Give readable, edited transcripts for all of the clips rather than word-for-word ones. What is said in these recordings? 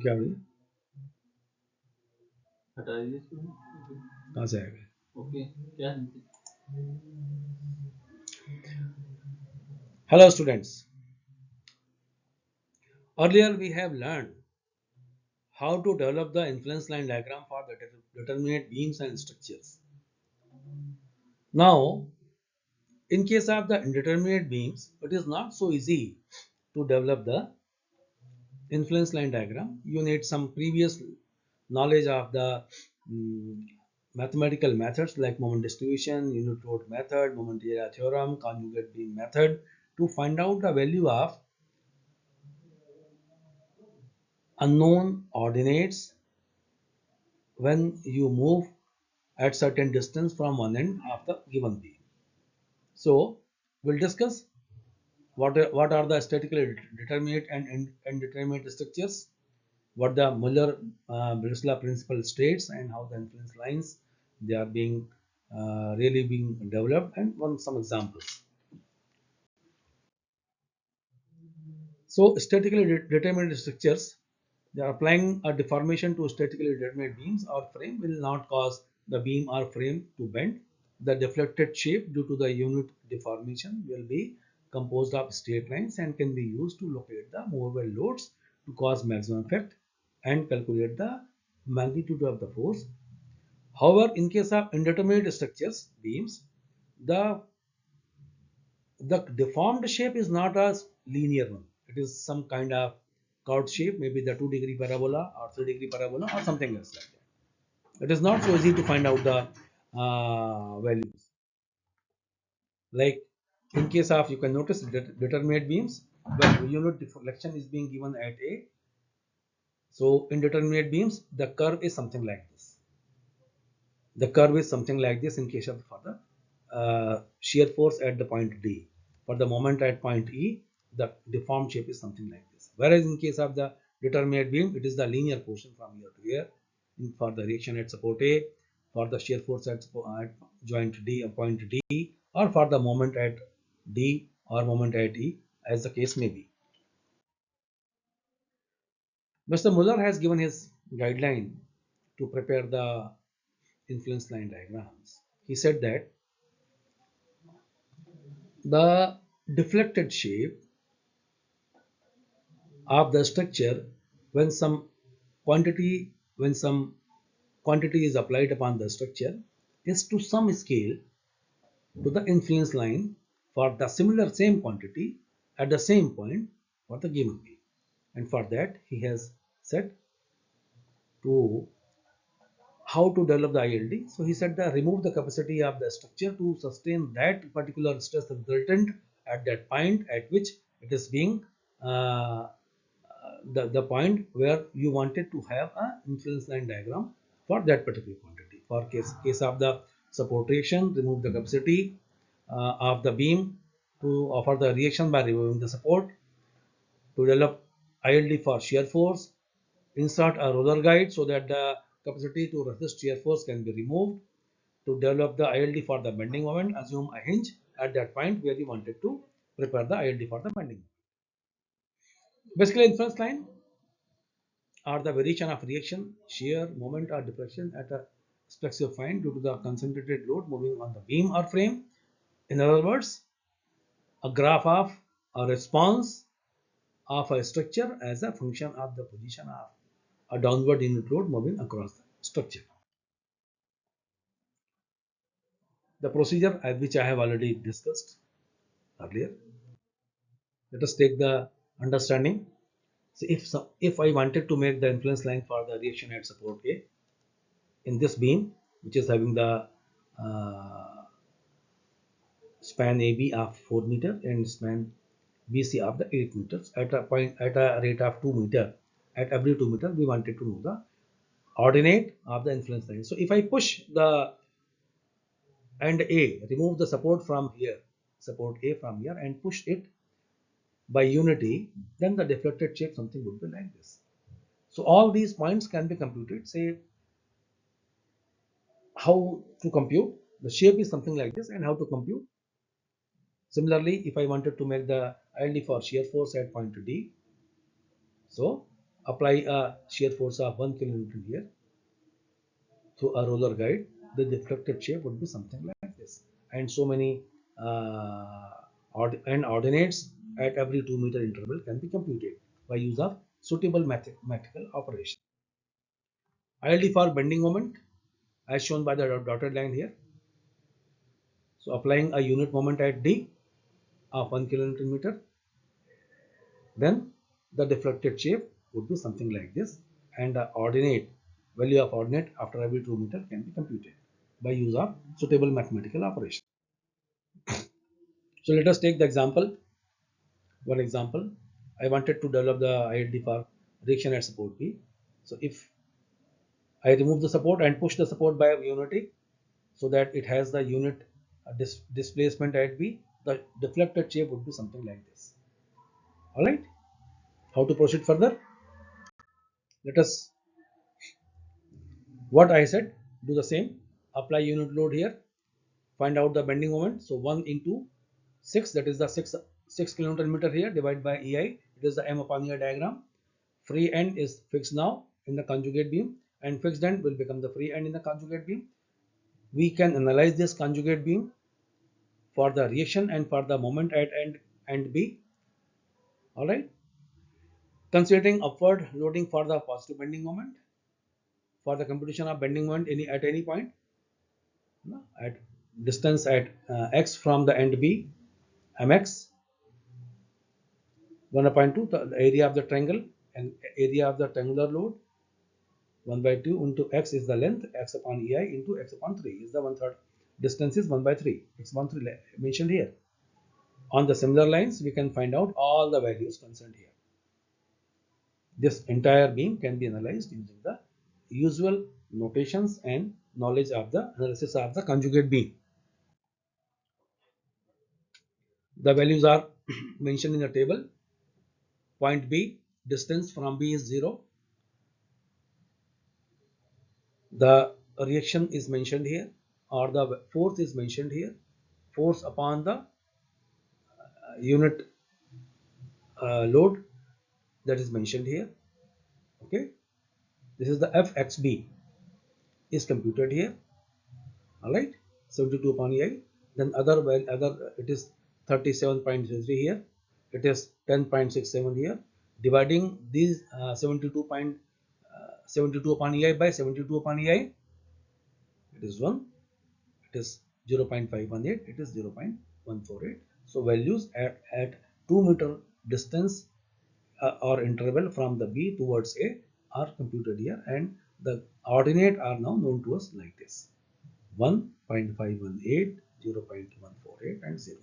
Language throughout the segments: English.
क्या बोलिए हटा दीजिए इसको। कहाँ से आएगा ओके क्या Hello students. Earlier we have learned how to develop the influence line diagram for the determinate beams and structures. Now, in case of the indeterminate beams, it is not so easy to develop the influence line diagram. You need some previous knowledge of the mathematical methods like moment distribution, unit load method, moment area theorem, conjugate beam method to find out the value of unknown ordinates when you move at certain distance from one end of the given beam. So we'll discuss what are the statically determinate and indeterminate structures, what the Muller-Breslau principle states, and how the influence lines they are being really being developed, and some examples. So statically determinate structures, they are applying a deformation to statically determinate beams or frame will not cause the beam or frame to bend. The deflected shape due to the unit deformation will be composed of straight lines and can be used to locate the movable loads to cause maximum effect and calculate the magnitude of the force. However, in case of indeterminate structures, beams, the the deformed shape is not a linear one. It is some kind of curved shape, maybe the 2-degree parabola or 3-degree parabola or something else like that. It is not so easy to find out the values. Like in case of, you can notice determinate beams, where unit deflection is being given at A. So in determinate beams, the curve is something like this. The curve is something like this in case of for the shear force at the point D. For the moment at point E, the deformed shape is something like this. Whereas in case of the determinate beam, it is the linear portion from here to here. For the reaction at support A, for the shear force at joint D, point D, or for the moment at D or moment at E, as the case may be. Mr. Muller has given his guideline to prepare the influence line diagrams. He said that the deflected shape of the structure when some quantity is applied upon the structure is to some scale to the influence line for the similar same quantity at the same point for the given beam. And for that he has said to how to develop the ILD. So he said that remove the capacity of the structure to sustain that particular stress resultant at that point at which it is being the point where you wanted to have an influence line diagram for that particular quantity. For case of the support reaction, remove the capacity of the beam to offer the reaction by removing the support. To develop ILD for shear force, insert a roller guide so that the capacity to resist shear force can be removed. To develop the ILD for the bending moment, assume a hinge at that point where you wanted to prepare the ILD for the bending. Basically, influence line are the variation of reaction, shear, moment, or deflection at a specific point due to the concentrated load moving on the beam or frame. In other words, a graph of a response of a structure as a function of the position of a downward unit load moving across the structure. The procedure which I have already discussed earlier. Let us take the understanding. So if I wanted to make the influence line for the reaction at support A in this beam, which is having the span AB of 4 meter and span BC of the 8 meters at a rate of 2 meter. At every 2 meter, we wanted to know the ordinate of the influence line. So if I push the and A, remove the support from here, support A from here, and push it by unity, then the deflected shape something would be like this. So all these points can be computed. Say how to compute the shape is something like this, and how to compute. Similarly, if I wanted to make the ILD for shear force at point D, so apply a shear force of 1 kilonewton here through a roller guide, the deflected shape would be something like this. And so many ordinates at every 2 meter interval can be computed by use of suitable mathematical operation. ILD for bending moment as shown by the dotted line here. So applying a unit moment at D of 1 kilonewton meter, then the deflected shape would be something like this, and the ordinate value of ordinate after every 2 meter can be computed by use of suitable mathematical operation. So let us take the example. One example, I wanted to develop the ILD for reaction at support B. So if I remove the support and push the support by unity so that it has the unit displacement at B, the deflected shape would be something like this. Alright, how to proceed further? Let us, what I said, do the same. Apply unit load here, find out the bending moment. So 1 into 6, that is the 6 kilonewton meter here, divided by EI. It is the M upon EI diagram. Free end is fixed now in the conjugate beam, and fixed end will become the free end in the conjugate beam. We can analyze this conjugate beam for the reaction and for the moment at end B. Alright. Considering upward loading for the positive bending moment, for the computation of bending moment at any point, at distance at x from the end B, mx 1 upon 2, the area of the triangle and area of the triangular load 1 by 2 into x is the length, x upon ei into x upon 3 is the 1/3. Distance is 1 by 3, x upon 3 mentioned here. On the similar lines, we can find out all the values concerned here. This entire beam can be analyzed using the usual notations and knowledge of the analysis of the conjugate beam. The values are mentioned in the table. Point B, distance from B is 0. The reaction is mentioned here, or the force is mentioned here. Force upon the unit load, that is mentioned here. Okay, this is the Fxb is computed here. All right, 72 upon EI. Then other it is 37.03 here. It is 10.67 here. Dividing these 72 upon EI by 72 upon EI, it is 1. It is 0.518. It is 0.148. So values at 2 meter distance or interval from the B towards A are computed here, and the ordinate are now known to us like this: 1.518, 0.148 and 0.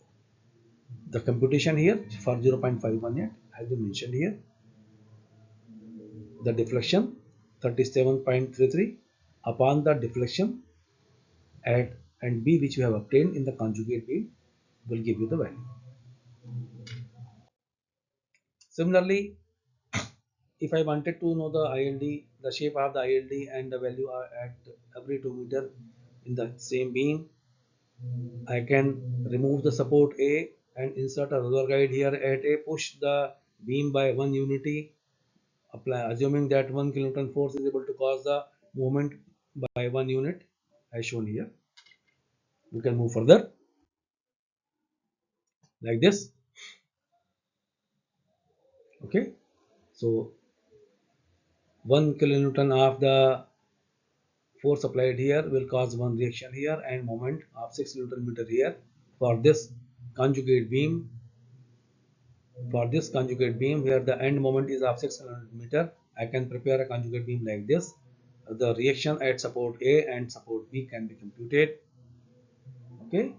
The computation here for 0.518 has been mentioned here. The deflection 37.33 upon the deflection at and B which we have obtained in the conjugate beam will give you the value. Similarly, if I wanted to know the ILD, the shape of the ILD and the value are at every 2 meter in the same beam, I can remove the support A and insert a roller guide here at A, push the beam by 1 unity, assuming that 1 kilonewton force is able to cause the movement by 1 unit as shown here. We can move further like this. Okay, so 1 kilonewton of the force applied here will cause one reaction here and moment of 6 newton meter here. For this conjugate beam, where the end moment is of 6 newton meter, I can prepare a conjugate beam like this. The reaction at support A and support B can be computed. Okay,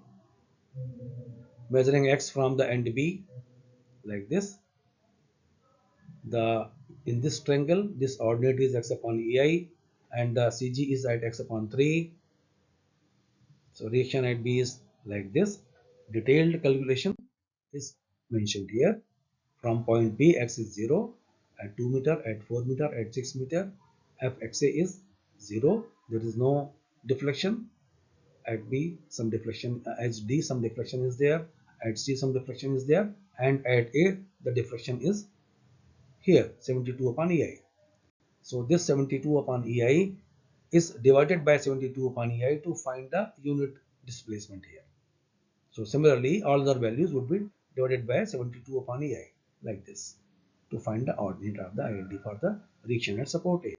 measuring x from the end B like this. The in this triangle, this ordinate is x upon EI and the CG is at x upon 3. So reaction at B is like this. Detailed calculation is mentioned here. From point B, x is 0 at 2 meter, at 4 meter, at 6 meter. Fxa is 0. There is no deflection. At B, some deflection. At D, some deflection is there. At C, some deflection is there. And at A, the deflection is here, 72 upon EI. So this 72 upon EI is divided by 72 upon EI to find the unit displacement here. So similarly, all other values would be divided by 72 upon EI like this to find the ordinate of the ILD for the reaction at support area.